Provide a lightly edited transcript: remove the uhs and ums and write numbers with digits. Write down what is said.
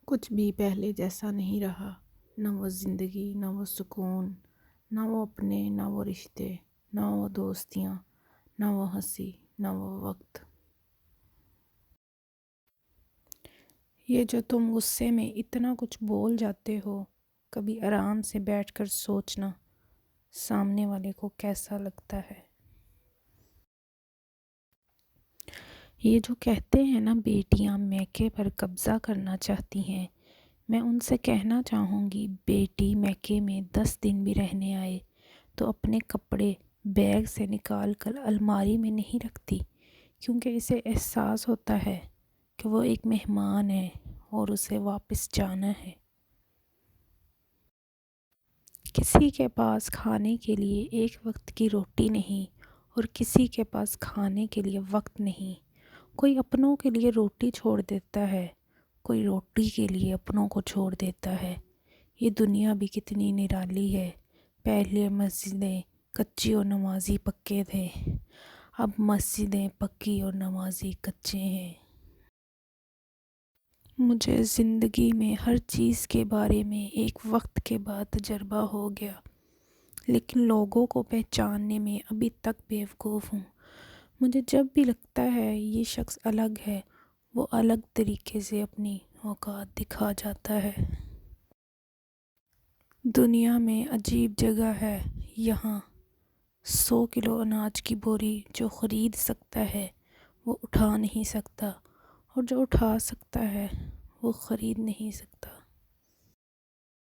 کچھ بھی پہلے جیسا نہیں رہا، نہ وہ زندگی، نہ وہ سکون، نہ وہ اپنے، نہ وہ رشتے، نہ وہ دوستیاں، نہ وہ ہنسی، نہ وہ وقت۔ یہ جو تم غصے میں اتنا کچھ بول جاتے ہو، کبھی آرام سے بیٹھ کر سوچنا سامنے والے کو کیسا لگتا ہے۔ یہ جو کہتے ہیں نا بیٹیاں میکے پر قبضہ کرنا چاہتی ہیں، میں ان سے کہنا چاہوں گی بیٹی میکے میں 10 دن بھی رہنے آئے تو اپنے کپڑے بیگ سے نکال کر الماری میں نہیں رکھتی، کیونکہ اسے احساس ہوتا ہے کہ وہ ایک مہمان ہے اور اسے واپس جانا ہے۔ کسی کے پاس کھانے کے لیے ایک وقت کی روٹی نہیں اور کسی کے پاس کھانے کے لیے وقت نہیں۔ کوئی اپنوں کے لیے روٹی چھوڑ دیتا ہے، کوئی روٹی کے لیے اپنوں کو چھوڑ دیتا ہے۔ یہ دنیا بھی کتنی نرالی ہے۔ پہلے مسجدیں کچی اور نمازی پکے تھے، اب مسجدیں پکی اور نمازی کچے ہیں۔ مجھے زندگی میں ہر چیز کے بارے میں ایک وقت کے بعد تجربہ ہو گیا، لیکن لوگوں کو پہچاننے میں ابھی تک بیوقوف ہوں۔ مجھے جب بھی لگتا ہے یہ شخص الگ ہے، وہ الگ طریقے سے اپنی اوقات دکھا جاتا ہے۔ دنیا میں عجیب جگہ ہے یہاں، 100 کلو اناج کی بوری جو خرید سکتا ہے وہ اٹھا نہیں سکتا، اور جو اٹھا سکتا ہے وہ خرید نہیں سکتا۔